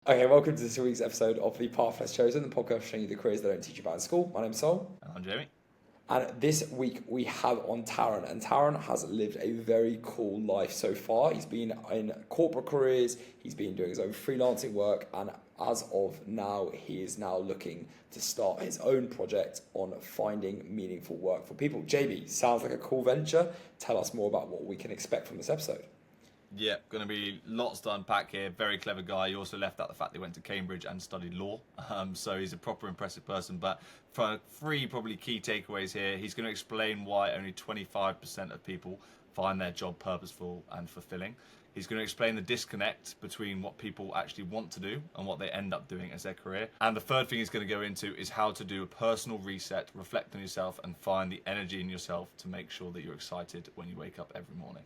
Okay, welcome to this week's episode of The Path Less Chosen, the podcast showing you the careers they don't teach you about in school. My name's Sol. I'm Jamie. And this week we have on Taran, and Taran has lived a very cool life so far. He's been in corporate careers, he's been doing his own freelancing work, and as of now, he is now looking to start his own project on finding meaningful work for people. JB, sounds like a cool venture. Tell us more about what we can expect from this episode. Yeah, going to be lots to unpack here. Very clever guy. He also left out the fact that he went to Cambridge and studied law. So he's a proper impressive person. But for three probably key takeaways here, he's going to explain why only 25% of people find their job purposeful and fulfilling. He's going to explain the disconnect between what people actually want to do and what they end up doing as their career. And the third thing he's going to go into is how to do a personal reset, reflect on yourself, and find the energy in yourself to make sure that you're excited when you wake up every morning.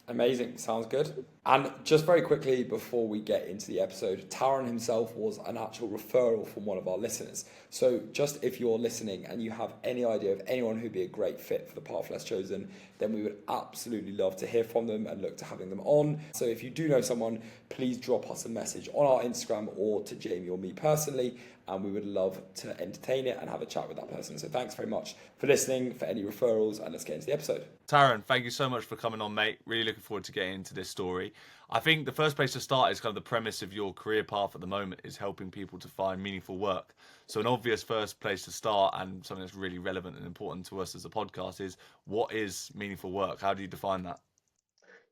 Amazing, sounds good. And just very quickly before we get into the episode, Taran himself was an actual referral from one of our listeners. So just if you're listening and you have any idea of anyone who'd be a great fit for the Path Less Chosen, then we would absolutely love to hear from them and look to having them on. So if you do know someone, please drop us a message on our Instagram or to Jamie or me personally, and we would love to entertain it and have a chat with that person. So thanks very much for listening, for any referrals, and let's get into the episode. Taran, thank you so much for coming on, mate. Really looking forward to getting into this story. I think the first place to start is kind of the premise of your career path at the moment is helping people to find meaningful work. So an obvious first place to start, and something that's really relevant and important to us as a podcast, is what is meaningful work? How do you define that?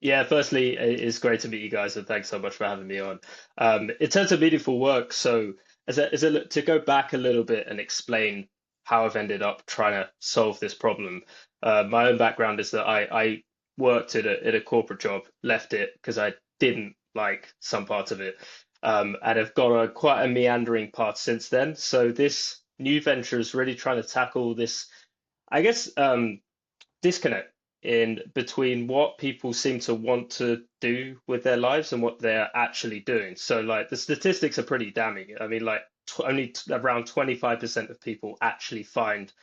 Yeah, firstly, it's great to meet you guys, and thanks so much for having me on. In terms of meaningful work, so to go back a little bit and explain how I've ended up trying to solve this problem. My own background is that I worked at a corporate job, left it because I didn't like some parts of it, and have got quite a meandering path since then. So this new venture is really trying to tackle this, I guess, disconnect in between what people seem to want to do with their lives and what they're actually doing. So, like, the statistics are pretty damning. I mean, like, only around 25% of people actually find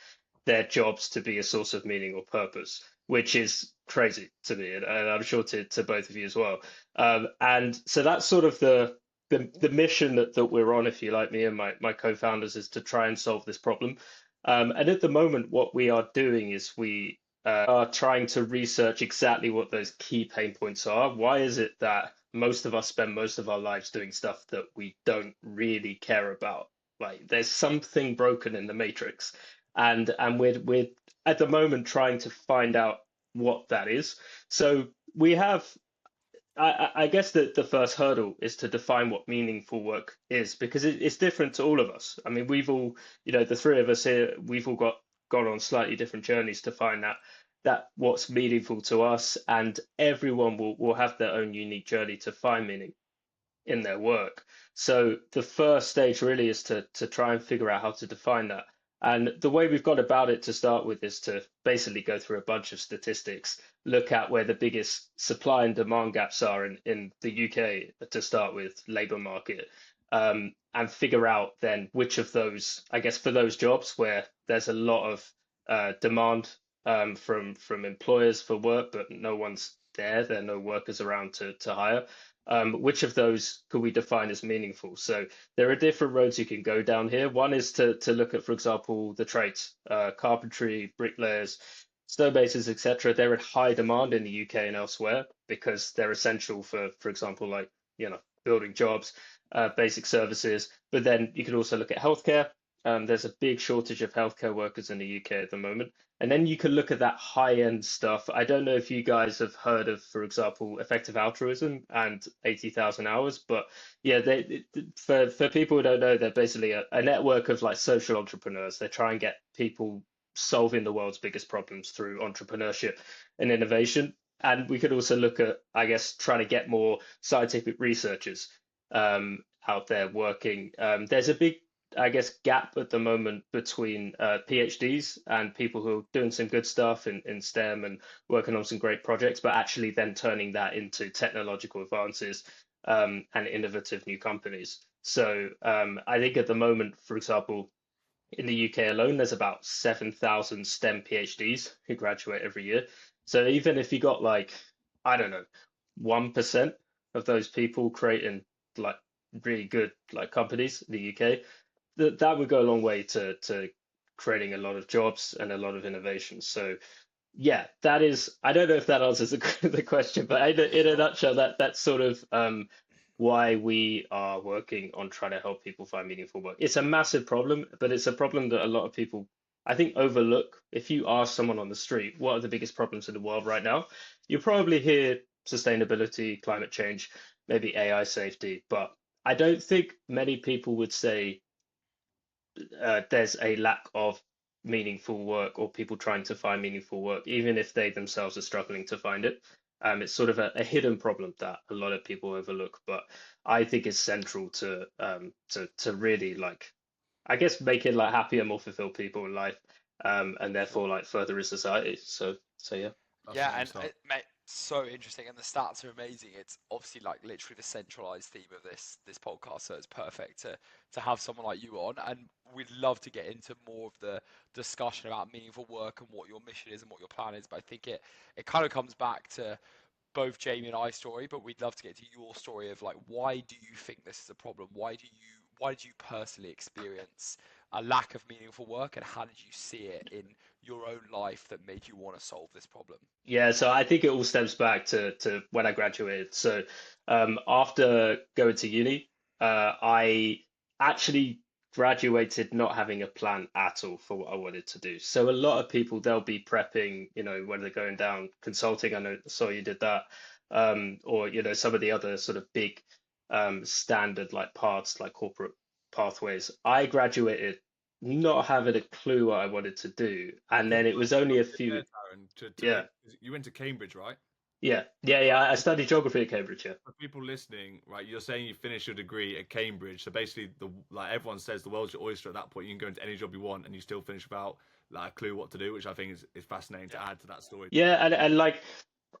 their jobs to be a source of meaning or purpose, which is crazy to me, and I'm sure to both of you as well. And so that's sort of the mission that we're on, if you like, me and my co-founders, is to try and solve this problem. And at the moment, what we are doing is we are trying to research exactly what those key pain points are. Why is it that most of us spend most of our lives doing stuff that we don't really care about? Like, there's something broken in the matrix, and we're at the moment trying to find out what that is. So we have, I guess that the first hurdle is to define what meaningful work is, because it's different to all of us. I mean, we've all, the three of us here, we've all gone on slightly different journeys to find that what's meaningful to us, and everyone will have their own unique journey to find meaning in their work. So the first stage really is to try and figure out how to define that. And the way we've got about it to start with is to basically go through a bunch of statistics, look at where the biggest supply and demand gaps are in the UK to start with, labour market, and figure out then which of those, I guess, for those jobs where there's a lot of demand from employers for work, but no one's there are no workers around to hire. Which of those could we define as meaningful? So there are different roads you can go down here. One is to look at, for example, the trades, carpentry, bricklayers, stonemasons, etc. They're in high demand in the UK and elsewhere because they're essential for example, like, building jobs, basic services. But then you could also look at healthcare. There's a big shortage of healthcare workers in the UK at the moment. And then you can look at that high-end stuff. I don't know if you guys have heard of, for example, effective altruism and 80,000 hours, but yeah, for people who don't know, they're basically a network of like social entrepreneurs. They try and get people solving the world's biggest problems through entrepreneurship and innovation. And we could also look at, I guess, trying to get more scientific researchers out there working. There's a big, I guess, gap at the moment between PhDs and people who are doing some good stuff in STEM and working on some great projects, but actually then turning that into technological advances and innovative new companies. So I think at the moment, for example, in the UK alone, there's about 7,000 STEM PhDs who graduate every year. So even if you got, like, I don't know, 1% of those people creating like really good like companies in the UK, that would go a long way to creating a lot of jobs and a lot of innovation. So yeah, that is, I don't know if that answers the question, but in a Sure. nutshell, that's sort of why we are working on trying to help people find meaningful work. It's a massive problem, but it's a problem that a lot of people, I think, overlook. If you ask someone on the street, what are the biggest problems in the world right now? You'll probably hear sustainability, climate change, maybe AI safety, but I don't think many people would say there's a lack of meaningful work or people trying to find meaningful work, even if they themselves are struggling to find it. It's sort of a hidden problem that a lot of people overlook, but I think is central to really like, I guess, make it like happier, more fulfilled people in life, and therefore Sure. like further in society. So yeah. That's an Yeah, aim and start. mate, so interesting, and the stats are amazing. It's obviously like literally the centralized theme of this podcast, so it's perfect to have someone like you on. And we'd love to get into more of the discussion about meaningful work and what your mission is and what your plan is. But I think it kind of comes back to both Jamie and I's story, but we'd love to get to your story of like why do you think this is a problem? Why did you personally experience a lack of meaningful work, and how did you see it in your own life that made you want to solve this problem? Yeah, so I think it all stems back to when I graduated. So after going to uni, I actually graduated not having a plan at all for what I wanted to do. So a lot of people, they'll be prepping, when they're going down consulting. I know, saw you did that, or some of the other sort of big standard like paths, like corporate pathways. I graduated not having a clue what I wanted to do, and Can then you it was only a there, few. Taran, to Yeah. make you went to Cambridge, right? Yeah. I studied geography at Cambridge. Yeah. For people listening, right, you're saying you finished your degree at Cambridge, so basically the like everyone says the world's your oyster at that point. You can go into any job you want and you still finish without like a clue what to do, which I think is fascinating to Yeah. add to that story. Yeah, and like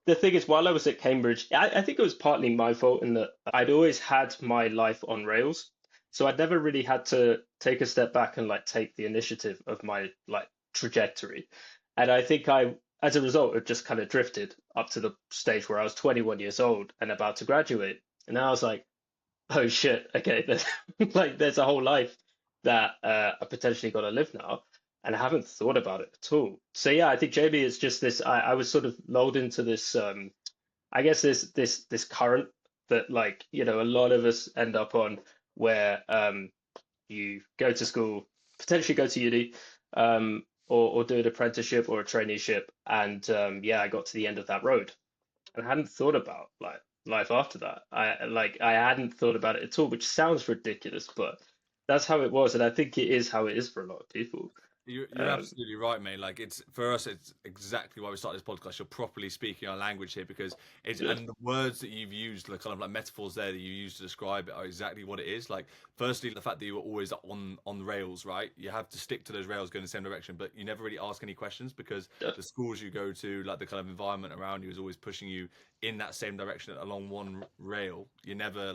the thing is, while I was at Cambridge, I think it was partly my fault in that I'd always had my life on rails, so I'd never really had to take a step back and like take the initiative of my like trajectory. And I think as a result, it just kind of drifted up to the stage where I was 21 years old and about to graduate, and I was like, oh shit, okay, there's like there's a whole life that I potentially got to live now, and I haven't thought about it at all. So yeah, I think Jamie is just this. I was sort of lulled into this. I guess this current that like a lot of us end up on, where you go to school, potentially go to uni, or do an apprenticeship or a traineeship, and yeah, I got to the end of that road and I hadn't thought about like life after that. I hadn't thought about it at all, which sounds ridiculous, but that's how it was, and I think it is how it is for a lot of people. You're Um, absolutely right, mate. Like it's for us, it's exactly why we started this podcast. You're properly speaking our language here because it's Good. and the words that you've used, the kind of like metaphors there that you use to describe it, are exactly what it is. Like, firstly, the fact that you were always on rails, right? You have to stick to those rails, go in the same direction, but you never really ask any questions because Yeah. the schools you go to, like the kind of environment around you, is always pushing you in that same direction along one rail. You're never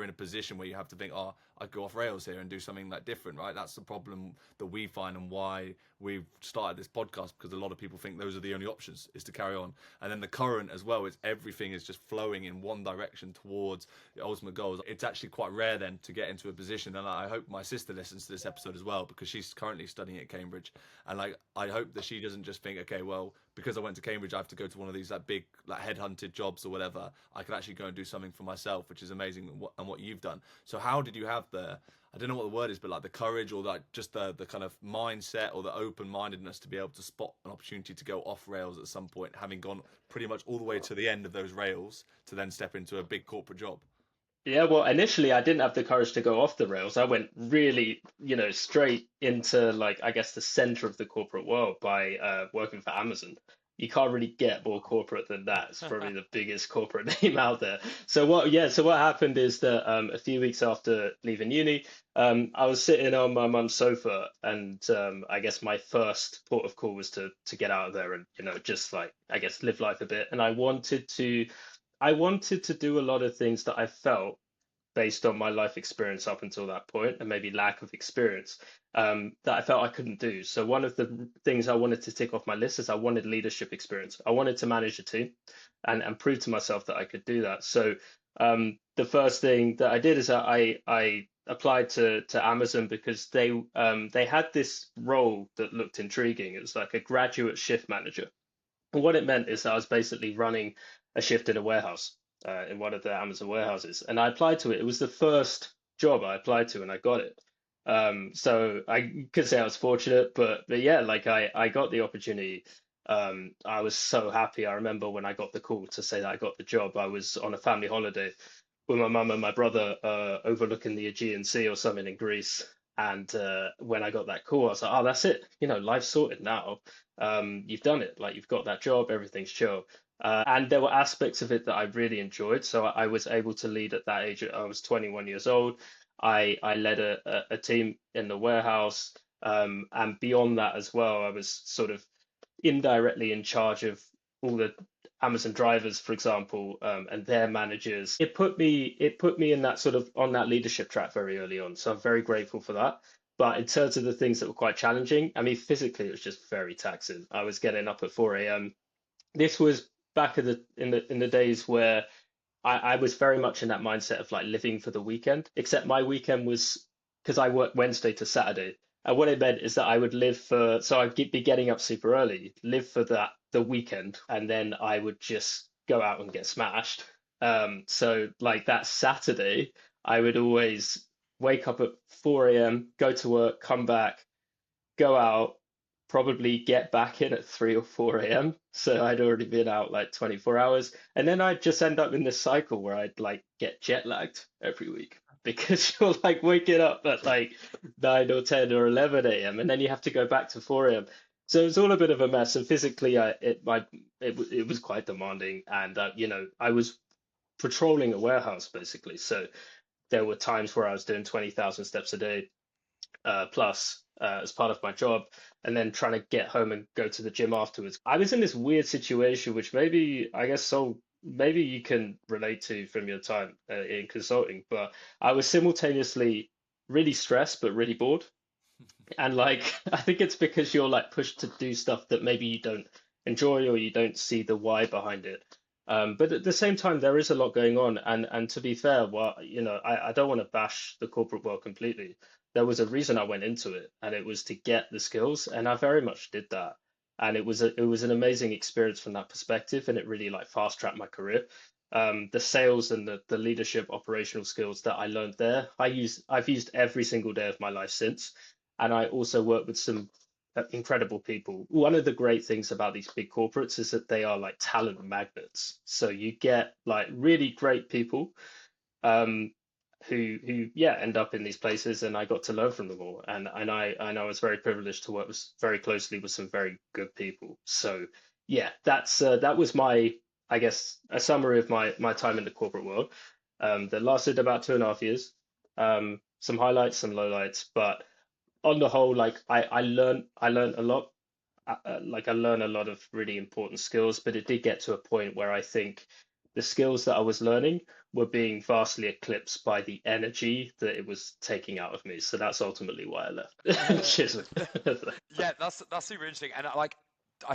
in a position where you have to think, oh, I'd go off rails here and do something like different, right? That's the problem that we find and why we've started this podcast, because a lot of people think those are the only options is to carry on. And then the current as well is everything is just flowing in one direction towards the ultimate goals. It's actually quite rare then to get into a position, and I hope my sister listens to this episode as well because she's currently studying at Cambridge, and like I hope that she doesn't just think, okay, well, because I went to Cambridge I have to go to one of these like big like headhunted jobs or whatever. I could actually go and do something for myself, which is amazing, and what you've done. So how did you have I don't know what the word is, but like the courage or like just the kind of mindset or the open mindedness to be able to spot an opportunity to go off rails at some point, having gone pretty much all the way to the end of those rails to then step into a big corporate job? Yeah, well, initially I didn't have the courage to go off the rails. I went really, straight into like I guess the center of the corporate world by working for Amazon. You can't really get more corporate than that. It's probably the biggest corporate name out there. So what happened is that a few weeks after leaving uni, I was sitting on my mum's sofa, and I guess my first port of call was to get out of there and just like I guess live life a bit. And I wanted to do a lot of things that I felt based on my life experience up until that point, and maybe lack of experience, that I felt I couldn't do. So one of the things I wanted to tick off my list is I wanted leadership experience. I wanted to manage a team and prove to myself that I could do that. So The first thing that I did is that I applied to Amazon because they had this role that looked intriguing. It was like a graduate shift manager. And what it meant is that I was basically running a shift in a warehouse, in one of the Amazon warehouses. And I applied to it. It was the first job I applied to, and I got it. So I could say I was fortunate, but yeah, like I got the opportunity. I was so happy. I remember when I got the call to say that I got the job, I was on a family holiday with my mum and my brother, overlooking the Aegean Sea or something in Greece. And when I got that call, I was like, oh, that's it. You know, life's sorted now. You've done it. Like you've got that job, everything's chill. And there were aspects of it that I really enjoyed. So I was able to lead at that age. I was 21 years old. I led a team in the warehouse. And beyond that as well, I was sort of indirectly in charge of all the Amazon drivers, for example, and their managers. It put me in that sort of on that leadership track very early on. So I'm very grateful for that. But in terms of the things that were quite challenging, I mean, physically it was just very taxing. I was getting up at 4 a.m. This was back in the days where I was very much in that mindset of like living for the weekend, except my weekend was because I work Wednesday to Saturday. And what it meant is that I would live so be getting up super early, live for the weekend, and then I would just go out and get smashed. So like that Saturday, I would always wake up at 4 a.m., go to work, come back, go out, probably get back in at 3 or 4 a.m. So I'd already been out like 24 hours. And then I'd just end up in this cycle where I'd like get jet lagged every week because you're like waking up at like 9 or 10 or 11 a.m. and then you have to go back to 4 a.m. So it was all a bit of a mess. And physically, it was quite demanding. And, I was patrolling a warehouse basically. So there were times where I was doing 20,000 steps a day plus as part of my job, and then trying to get home and go to the gym afterwards. I was in this weird situation, which maybe I guess so. Maybe you can relate to from your time in consulting, but I was simultaneously really stressed but really bored. And like, I think it's because you're like pushed to do stuff that maybe you don't enjoy or you don't see the why behind it. But at the same time, there is a lot going on. And to be fair, well, I don't want to bash the corporate world completely. There was a reason I went into it, and it was to get the skills, and I very much did that. And it was an amazing experience from that perspective, and it really like fast tracked my career. The sales and the leadership operational skills that I learned there, I've used every single day of my life since. And I also work with some incredible people. One of the great things about these big corporates is that they are like talent magnets. So you get like really great people um, who yeah end up in these places, and I got to learn from them all. And I was very privileged to work very closely with some very good people. So yeah, that was my, I guess, a summary of my time in the corporate world. That lasted about 2.5 years. Some highlights, some lowlights, but on the whole, like I learned a lot. Like I learned a lot of really important skills, but it did get to a point where I think the skills that I was learning were being vastly eclipsed by the energy that it was taking out of me. So that's ultimately why I left. Cheers. Yeah, that's super interesting, and I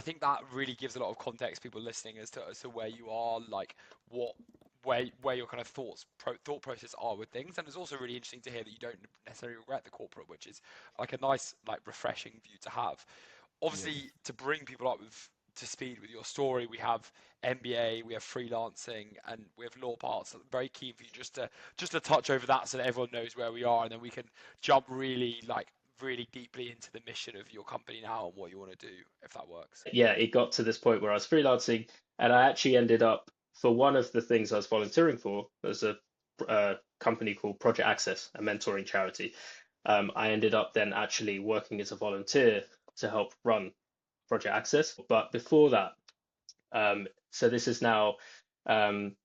think that really gives a lot of context to people listening as to where you are, like what where your kind of thought process are with things, and it's also really interesting to hear that you don't necessarily regret the corporate, which is like a nice like refreshing view to have. Yeah. Obviously, to bring people up to speed with your story, we have MBA, we have freelancing, and we have law parts. So I'm very keen for you just to touch over that so that everyone knows where we are, and then we can jump really deeply into the mission of your company now and what you want to do, if that works. Yeah, it got to this point where I was freelancing, and I actually ended up for one of the things I was volunteering for. There's a company called Project Access, a mentoring charity. I ended up then actually working as a volunteer to help run Project Access. But before that, so this is now um,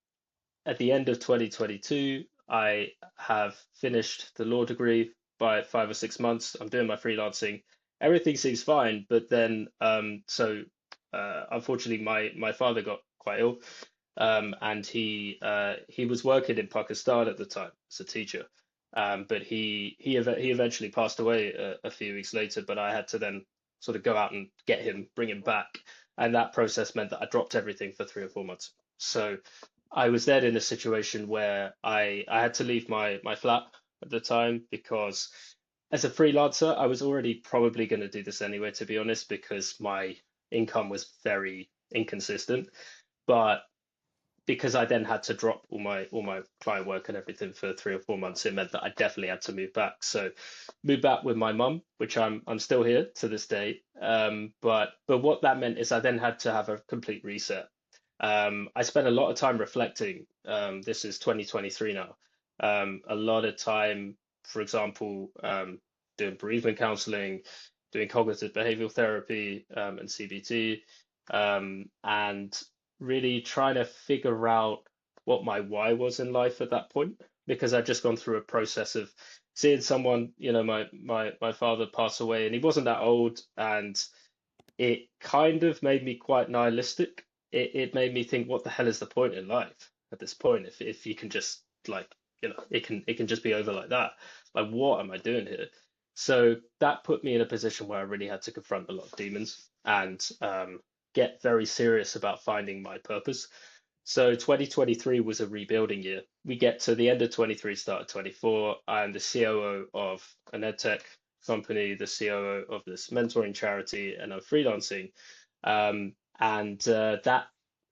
at the end of 2022, I have finished the law degree by 5 or 6 months. I'm doing my freelancing. Everything seems fine, but then unfortunately my father got quite ill, and he was working in Pakistan at the time as a teacher. But he eventually passed away a few weeks later. But I had to then sort of go out and get him, bring him back, and that process meant that I dropped everything for 3 or 4 months. So I was then in a situation where I had to leave my flat at the time because as a freelancer, I was already probably going to do this anyway, to be honest, because my income was very inconsistent. But because I then had to drop all my client work and everything for 3 or 4 months, it meant that I definitely had to move back. So moved back with my mum, which I'm still here to this day. But what that meant is I then had to have a complete reset. I spent a lot of time reflecting. This is 2023 now. A lot of time, for example, doing bereavement counseling, doing cognitive behavioral therapy, and CBT, and really trying to figure out what my why was in life at that point, because I'd just gone through a process of seeing someone, my father pass away, and he wasn't that old, and it kind of made me quite nihilistic. It made me think, what the hell is the point in life at this point? If you can just like, it can just be over like that. Like, what am I doing here? So that put me in a position where I really had to confront a lot of demons and get very serious about finding my purpose. So 2023 was a rebuilding year. We get to the end of 23, start of 24. I'm the COO of an edtech company, the COO of this mentoring charity, and I'm freelancing. And that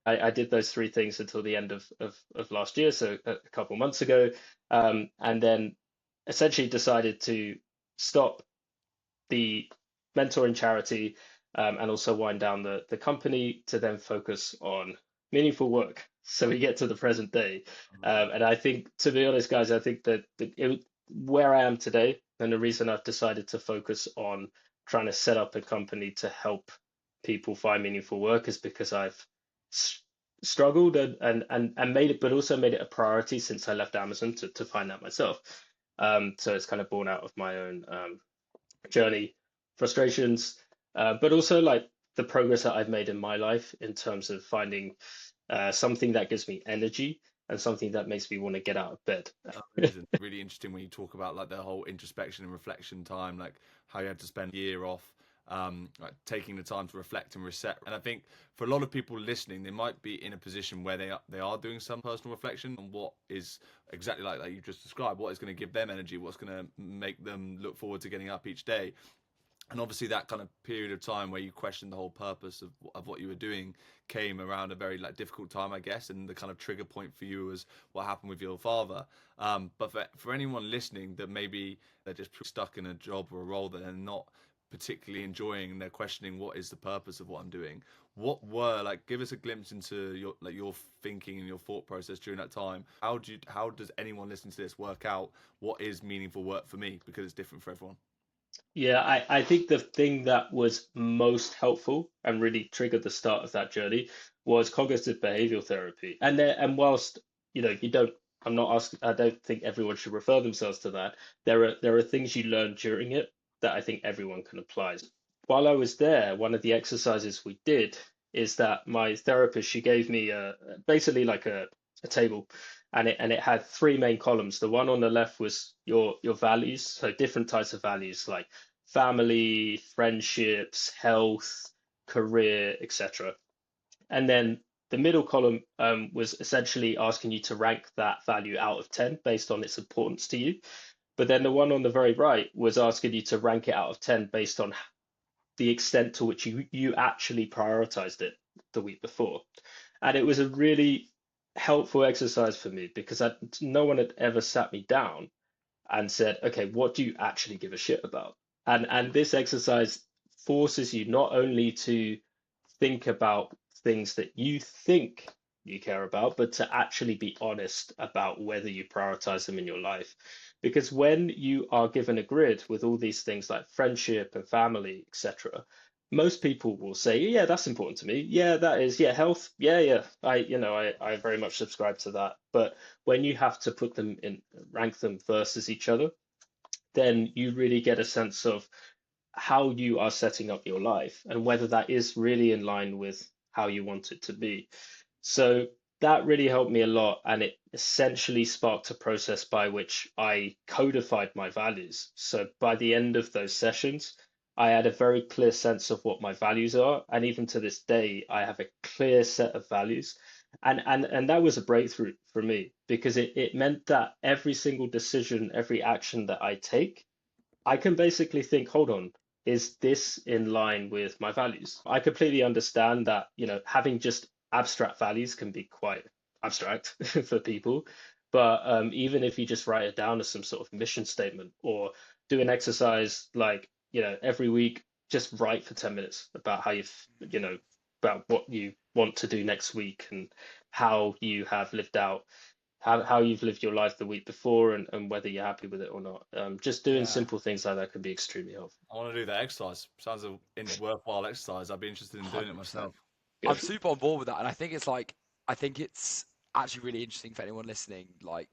I did those three things until the end of last year, so a couple months ago, and then essentially decided to stop the mentoring charity, and also wind down the company to then focus on meaningful work. So we get to the present day. And I think, to be honest, guys, I think that where I am today, and the reason I've decided to focus on trying to set up a company to help people find meaningful work is because I've struggled and made it, but also made it a priority since I left Amazon to find that myself. So it's kind of born out of my own journey, frustrations, but also like the progress that I've made in my life in terms of finding something that gives me energy and something that makes me want to get out of bed. Amazing. Really interesting when you talk about like the whole introspection and reflection time, like how you had to spend a year off, like taking the time to reflect and reset. And I think for a lot of people listening, they might be in a position where they are doing some personal reflection on what is exactly like that you just described, what is going to give them energy, what's going to make them look forward to getting up each day. And obviously that kind of period of time where you questioned the whole purpose of what you were doing came around a very like difficult time, I guess, and the kind of trigger point for you was what happened with your father. But for anyone listening that maybe they're just stuck in a job or a role that they're not particularly enjoying and they're questioning what is the purpose of what I'm doing, like give us a glimpse into your thinking and your thought process during that time. How does anyone listening to this work out what is meaningful work for me, because it's different for everyone? Yeah, I think the thing that was most helpful and really triggered the start of that journey was cognitive behavioral therapy. And whilst, you don't, I'm not asking, I don't think everyone should refer themselves to that. There are things you learn during it that I think everyone can apply. While I was there, one of the exercises we did is that my therapist, she gave me basically like a table, and it had three main columns. The one on the left was your values, so different types of values like family, friendships, health, career, etc. And then the middle column was essentially asking you to rank that value out of 10 based on its importance to you. But then the one on the very right was asking you to rank it out of 10 based on the extent to which you actually prioritized it the week before. And it was a really helpful exercise for me because no one had ever sat me down and said, okay, what do you actually give a shit about? And this exercise forces you not only to think about things that you think you care about, but to actually be honest about whether you prioritize them in your life. Because when you are given a grid with all these things like friendship and family, etc., most people will say, yeah, that's important to me. Yeah, that is, yeah, health. Yeah, yeah. I very much subscribe to that. But when you have to put them in, rank them versus each other, then you really get a sense of how you are setting up your life and whether that is really in line with how you want it to be. So that really helped me a lot. And it essentially sparked a process by which I codified my values. So by the end of those sessions, I had a very clear sense of what my values are. And even to this day, I have a clear set of values. And that was a breakthrough for me because it meant that every single decision, every action that I take, I can basically think, hold on, is this in line with my values? I completely understand that, having just abstract values can be quite abstract for people. But even if you just write it down as some sort of mission statement or do an exercise like, every week, just write for 10 minutes about how about what you want to do next week and how you have lived out how you've lived your life the week before and whether you're happy with it or not. Just doing Yeah. simple things like that can be extremely helpful. I want to do that exercise. Sounds a worthwhile exercise. I'd be interested in doing it 100%. myself. I'm Good. super on board with that, and I think it's actually really interesting for anyone listening. Like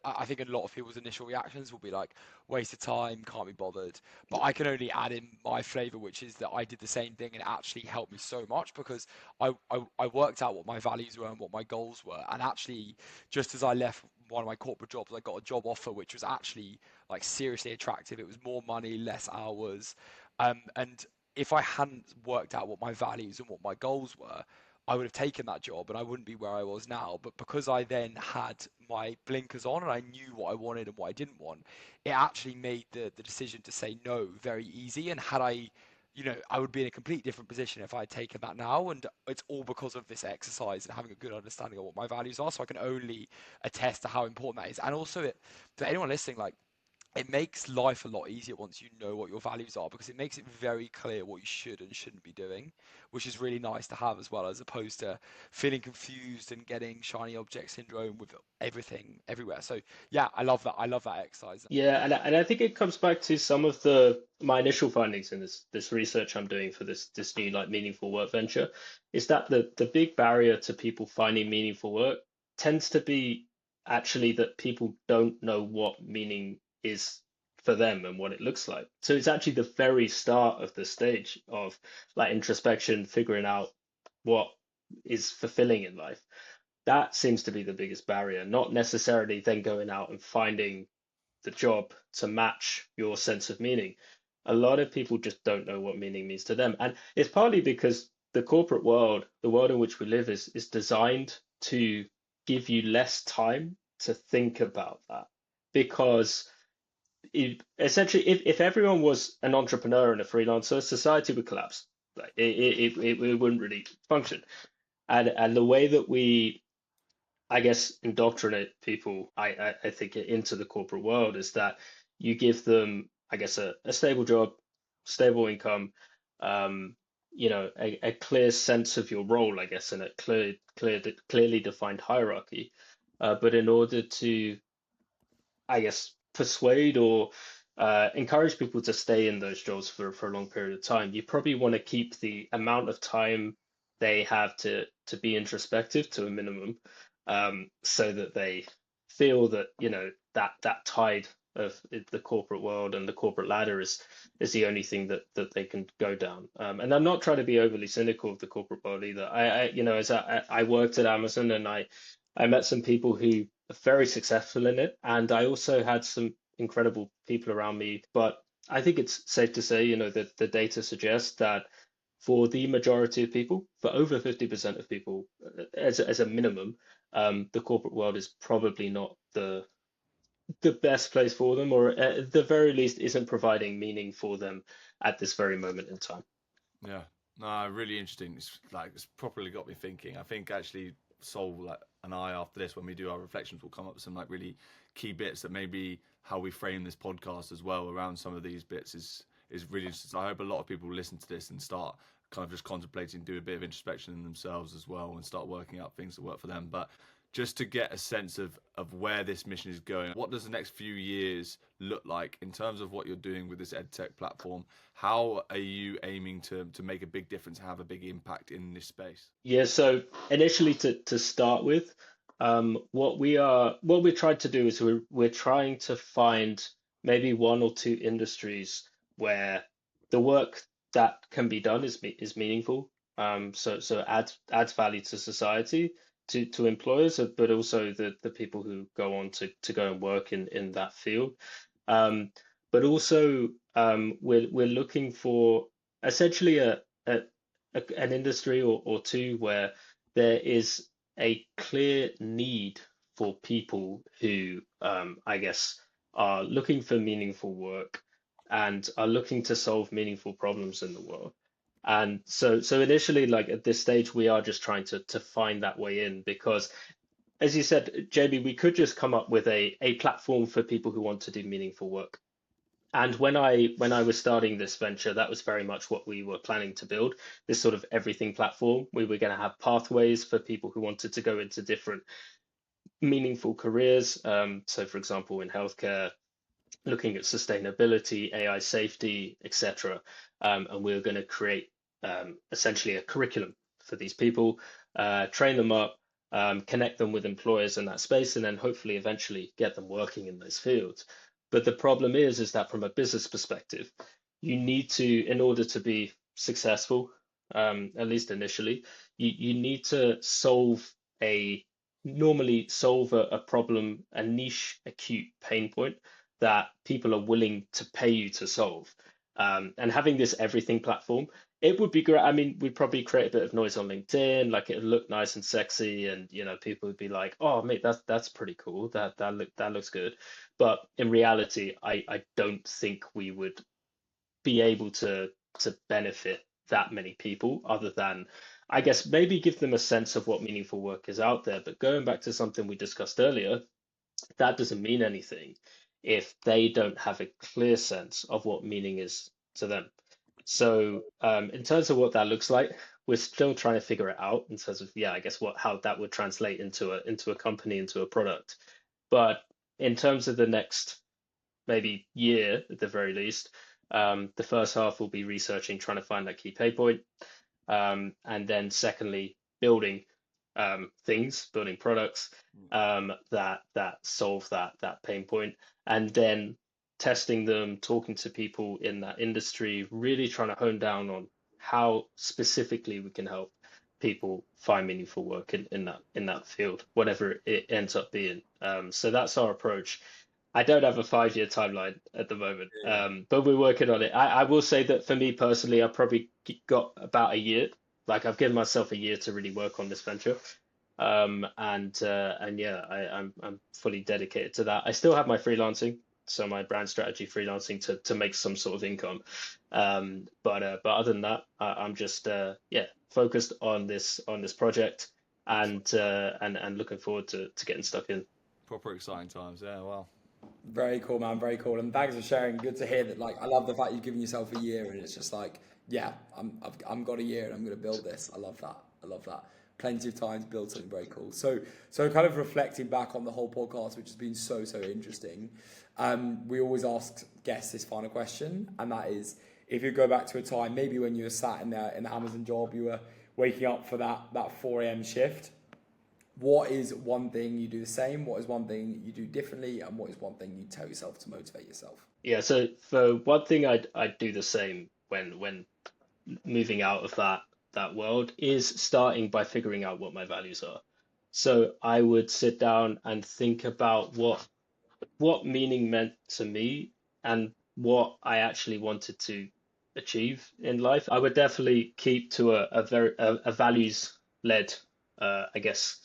I think a lot of people's initial reactions will be like, waste of time, can't be bothered. But I can only add in my flavor, which is that I did the same thing and it actually helped me so much because I worked out what my values were and what my goals were, and actually, just as I left one of my corporate jobs, I got a job offer which was actually like seriously attractive. It was more money, less hours, and if I hadn't worked out what my values and what my goals were, I would have taken that job and I wouldn't be where I was now. But because I then had my blinkers on and I knew what I wanted and what I didn't want, it actually made the decision to say no very easy. And had I, I would be in a completely different position if I had taken that now. And it's all because of this exercise and having a good understanding of what my values are. So I can only attest to how important that is. And also, to anyone listening, like, it makes life a lot easier once you know what your values are because it makes it very clear what you should and shouldn't be doing, which is really nice to have as well, as opposed to feeling confused and getting shiny object syndrome with everything everywhere. So yeah, I love that. I love that exercise. Yeah, and I think it comes back to some of the my initial findings in this research I'm doing for this new like meaningful work venture is that the big barrier to people finding meaningful work tends to be actually that people don't know what meaning is for them and what it looks like. So it's actually the very start of the stage of like introspection, figuring out what is fulfilling in life. That seems to be the biggest barrier, not necessarily then going out and finding the job to match your sense of meaning. A lot of people just don't know what meaning means to them. And it's partly because the corporate world, the world in which we live, is designed to give you less time to think about that. Because essentially, if everyone was an entrepreneur and a freelancer, society would collapse. Like it wouldn't really function. And the way that we I guess indoctrinate people, I think, into the corporate world is that you give them, I guess, a stable job, stable income, um, a clear sense of your role, I guess, and a clearly defined hierarchy. But in order to, I guess, persuade or encourage people to stay in those jobs for a long period of time, you probably want to keep the amount of time they have to be introspective to a minimum, so that they feel that that tide of the corporate world and the corporate ladder is the only thing that they can go down. And I'm not trying to be overly cynical of the corporate world either. As I worked at Amazon and I met some people who are very successful in it, and I also had some incredible people around me. But I think it's safe to say, that the data suggests that for the majority of people, for over 50% of people, as a minimum, the corporate world is probably not the best place for them, or at the very least, isn't providing meaning for them at this very moment in time. Yeah, no, really interesting. It's properly got me thinking. I think actually Sol and I after this, when we do our reflections, will come up with some like really key bits that maybe how we frame this podcast as well around some of these bits is really interesting. So I hope a lot of people listen to this and start kind of just contemplating, do a bit of introspection in themselves as well, and start working out things that work for them. But just to get a sense of where this mission is going, what does the next few years look like in terms of what you're doing with this EdTech platform? How are you aiming to make a big difference, have a big impact in this space? Yeah, so initially to start with, what we're trying to do is we're trying to find maybe one or two industries where the work that can be done is meaningful. So adds value to society, to employers, but also the people who go on to go and work in that field. Um, but also we're looking for essentially a an industry or two where there is a clear need for people who, I guess, are looking for meaningful work and are looking to solve meaningful problems in the world. And so initially, like at this stage, we are just trying to find that way in because, as you said, Jamie, we could just come up with a platform for people who want to do meaningful work. And when I was starting this venture, that was very much what we were planning to build, this sort of everything platform. We were going to have pathways for people who wanted to go into different meaningful careers. So, for example, in healthcare, looking at sustainability, AI safety, etc. And we were going to create essentially a curriculum for these people, train them up, connect them with employers in that space, and then hopefully eventually get them working in those fields. But the problem is that from a business perspective, you need to, in order to be successful, at least initially, you need to a normally solve a problem, a niche, acute pain point that people are willing to pay you to solve. And having this everything platform, it would be great. I mean, we'd probably create a bit of noise on LinkedIn, like it would look nice and sexy, and people would be like, "Oh, mate, that's pretty cool. That looks good." But in reality, I don't think we would be able to benefit that many people other than, I guess, maybe give them a sense of what meaningful work is out there. But going back to something we discussed earlier, that doesn't mean anything if they don't have a clear sense of what meaning is to them. So, in terms of what that looks like, we're still trying to figure it out in terms of, yeah, I guess how that would translate into a company, into a product. But in terms of the next maybe year at the very least, the first half will be researching, trying to find that key pay point. And then secondly, building things, building products that solve that pain point, and then testing them, talking to people in that industry, really trying to hone down on how specifically we can help people find meaningful work in that field, whatever it ends up being. So that's our approach. I don't have a 5 year timeline at the moment, Yeah. but we're working on it. I will say that for me personally, I've probably got about a year. Like I've given myself a year to really work on this venture. And yeah, I'm fully dedicated to that. I still have my freelancing, so my brand strategy freelancing to make some sort of income. But other than that, I'm just yeah, focused on this project and looking forward to getting stuck in. Proper exciting times. Yeah, well. Very cool, man. Very cool. And thanks for sharing. Good to hear that. Like, I love the fact you've given yourself a year, and it's just like, yeah, I'm got a year, and I'm going to build this. I love that. I love that. Plenty of time to build something very cool. So kind of reflecting back on the whole podcast, which has been so interesting. We always ask guests this final question, and that is, if you go back to a time, maybe when you were sat in the Amazon job, you were waking up for that 4 a.m. shift. What is one thing you do the same? What is one thing you do differently? And what is one thing you tell yourself to motivate yourself? Yeah, so for one thing I'd do the same when moving out of that world is starting by figuring out what my values are. So I would sit down and think about what meaning meant to me and what I actually wanted to achieve in life. I would definitely keep to a values led, I guess,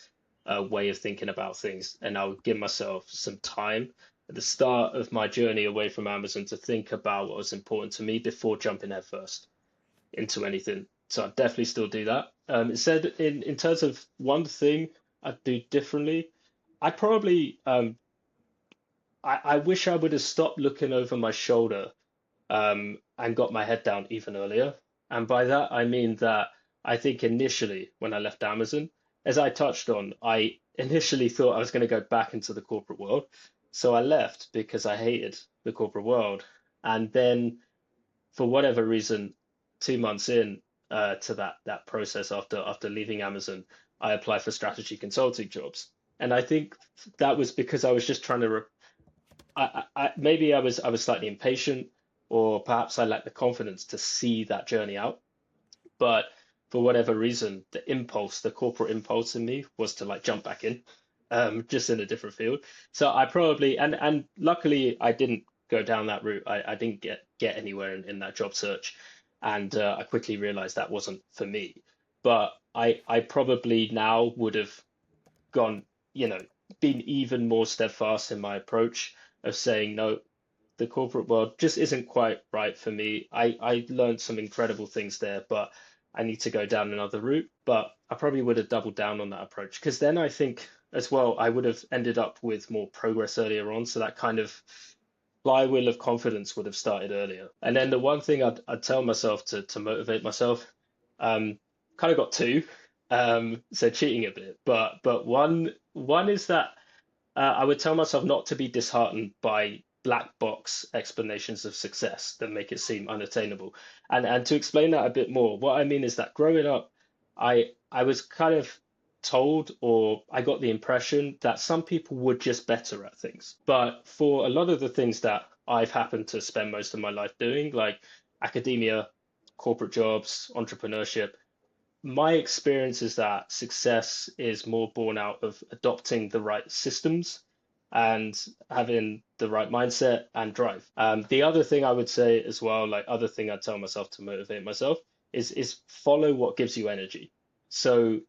way of thinking about things, and I would give myself some time at the start of my journey away from Amazon to think about what was important to me before jumping headfirst into anything. So I definitely still do that. It said in terms of one thing I'd do differently, I'd probably I wish I would have stopped looking over my shoulder and got my head down even earlier. And by that, I mean that I think initially when I left Amazon, as I touched on, I initially thought I was going to go back into the corporate world. So I left because I hated the corporate world. And then for whatever reason, 2 months in to that process after leaving Amazon, I applied for strategy consulting jobs. And I think that was because I was just trying to maybe I was slightly impatient, or perhaps I lacked the confidence to see that journey out. But for whatever reason, the corporate impulse in me was to like jump back in, just in a different field. So I probably and luckily I didn't go down that route. I didn't get anywhere in that job search, and I quickly realized that wasn't for me. But I probably now would have gone, been even more steadfast in my approach of saying, no, the corporate world just isn't quite right for me. I learned some incredible things there, but I need to go down another route. But I probably would have doubled down on that approach because then I think as well, I would have ended up with more progress earlier on. So that kind of flywheel of confidence would have started earlier. And then the one thing I'd tell myself to motivate myself, kind of got two, so cheating a bit, but one is that I would tell myself not to be disheartened by black box explanations of success that make it seem unattainable. And to explain that a bit more, what I mean is that growing up, I was kind of told, or I got the impression that some people were just better at things. But for a lot of the things that I've happened to spend most of my life doing, like academia, corporate jobs, entrepreneurship, my experience is that success is more born out of adopting the right systems and having the right mindset and drive. The other thing I would say as well, like other thing I'd tell myself to motivate myself is follow what gives you energy. So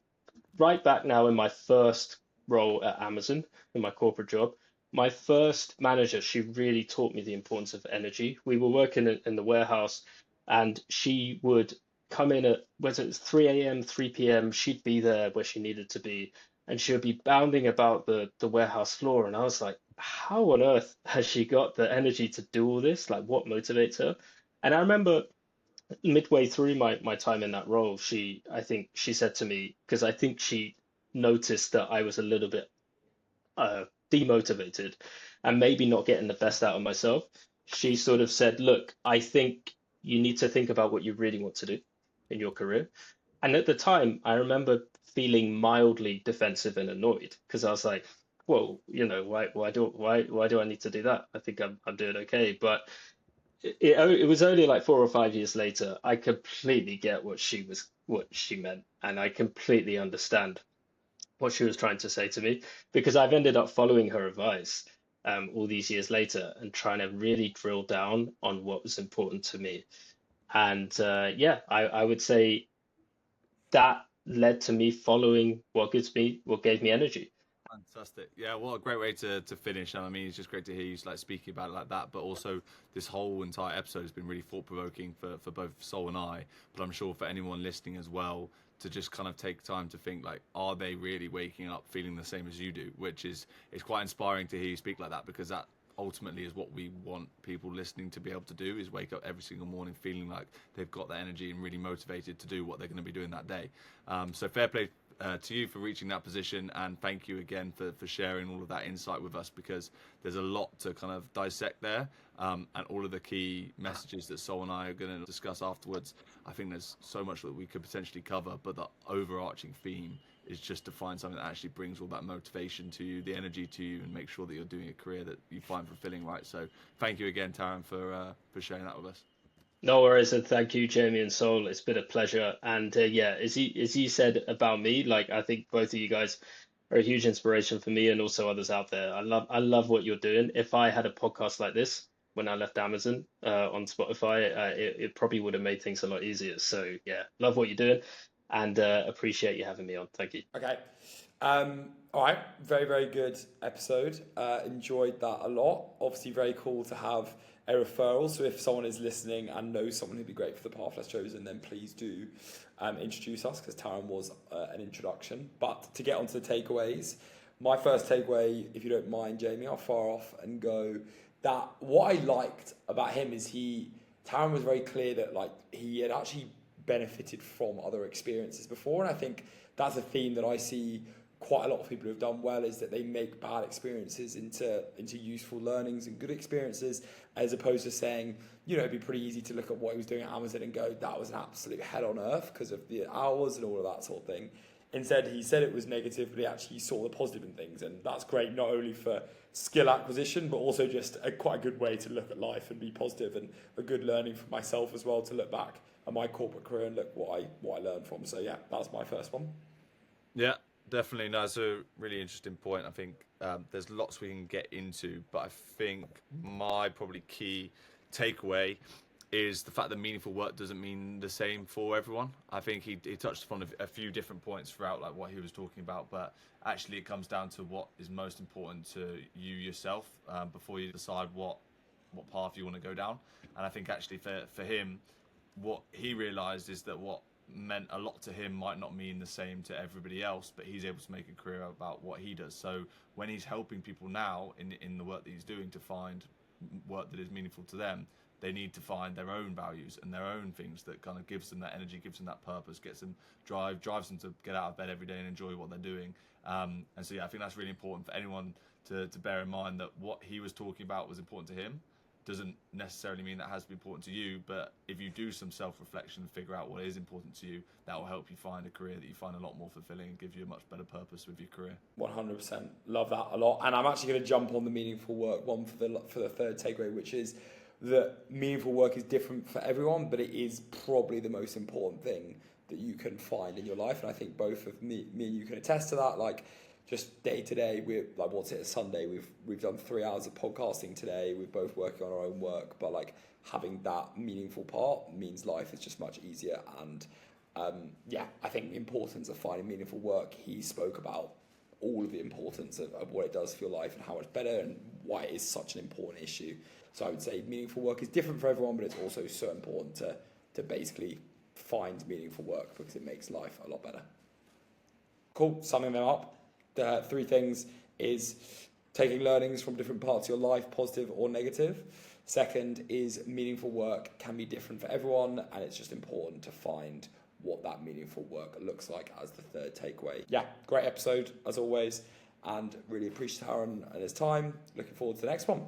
right back now in my first role at Amazon, in my corporate job, my first manager, she really taught me the importance of energy. We were working in the warehouse, and she would come in at whether it's 3 a.m., 3 p.m., she'd be there where she needed to be, and she would be bounding about the warehouse floor. And I was like, how on earth has she got the energy to do all this? Like, what motivates her? And I remember midway through my time in that role, I think she said to me, because I think she noticed that I was a little bit uh, demotivated and maybe not getting the best out of myself. She sort of said, look, I think you need to think about what you really want to do in your career. And at the time, I remember feeling mildly defensive and annoyed because I was like, well, why do I need to do that? I think I'm doing okay. But it was only like 4 or 5 years later, I completely get what she meant, and I completely understand what she was trying to say to me because I've ended up following her advice all these years later and trying to really drill down on what was important to me. And yeah, I would say that led to me following what gave me energy. Fantastic. Yeah, what a great way to finish. And I mean, it's just great to hear you like speaking about it like that. But also, this whole entire episode has been really thought provoking for both Sol and I. But I'm sure for anyone listening as well to just kind of take time to think like, are they really waking up feeling the same as you do? Which is it's quite inspiring to hear you speak like that because that ultimately is what we want people listening to be able to do is wake up every single morning feeling like they've got that energy and really motivated to do what they're going to be doing that day. So fair play to you for reaching that position, and thank you again for sharing all of that insight with us because there's a lot to kind of dissect there, and all of the key messages that Sol and I are going to discuss afterwards. I think there's so much that we could potentially cover, but the overarching theme is just to find something that actually brings all that motivation to you, the energy to you, and make sure that you're doing a career that you find fulfilling, right? So thank you again, Taran, for sharing that with us. No worries, and thank you, Jamie and Sol. It's been a pleasure. And yeah, as you said about me, like I think both of you guys are a huge inspiration for me and also others out there. I love what you're doing. If I had a podcast like this when I left Amazon on Spotify, it probably would have made things a lot easier. So yeah, love what you're doing and appreciate you having me on. Thank you. Okay. All right. Very, very good episode. Enjoyed that a lot. Obviously, very cool to have a referral. So if someone is listening and knows someone who'd be great for the Path Less Chosen, then please do introduce us because Taran was an introduction. But to get onto the takeaways, my first takeaway, if you don't mind, Jamie, I'll fire off and go that what I liked about him is Taran was very clear that like he had actually benefited from other experiences before. And I think that's a theme that I see quite a lot of people who have done well is that they make bad experiences into useful learnings and good experiences, as opposed to saying, it'd be pretty easy to look at what he was doing at Amazon and go, that was an absolute hell on earth because of the hours and all of that sort of thing. Instead, he said it was negative, but he actually saw the positive in things. And that's great, not only for skill acquisition, but also just quite a good way to look at life and be positive, and a good learning for myself as well to look back at my corporate career and look what I learned from. So yeah, that's my first one. Yeah, definitely. No, it's a really interesting point. I think there's lots we can get into, but I think my probably key takeaway is the fact that meaningful work doesn't mean the same for everyone. I think he touched upon a few different points throughout, like what he was talking about, but actually it comes down to what is most important to you yourself before you decide what path you want to go down. And I think actually for him, what he realized is that what meant a lot to him might not mean the same to everybody else, but he's able to make a career about what he does. So when he's helping people now in the work that he's doing to find work that is meaningful to them, they need to find their own values and their own things that kind of gives them that energy, gives them that purpose, gets them drives them to get out of bed every day and enjoy what they're doing. And so yeah, I think that's really important for anyone to bear in mind, that what he was talking about was important to him. Doesn't necessarily mean that has to be important to you, but if you do some self-reflection and figure out what is important to you, that will help you find a career that you find a lot more fulfilling and give you a much better purpose with your career. 100%. Love that a lot. And I'm actually going to jump on the meaningful work one for the third takeaway, which is that meaningful work is different for everyone, but it is probably the most important thing that you can find in your life. And I think both of me and you can attest to that. Like, just day to day, we're like, what's it, a Sunday? We've done 3 hours of podcasting today. We're both working on our own work, but like having that meaningful part means life is just much easier. And I think the importance of finding meaningful work. He spoke about all of the importance of what it does for your life and how much better and why it is such an important issue. So I would say meaningful work is different for everyone, but it's also so important to basically find meaningful work because it makes life a lot better. Cool. Summing them up. The 3 things is taking learnings from different parts of your life, positive or negative. Second is meaningful work can be different for everyone, and it's just important to find what that meaningful work looks like as the third takeaway. Yeah, great episode as always, and really appreciate Taran and his time. Looking forward to the next one.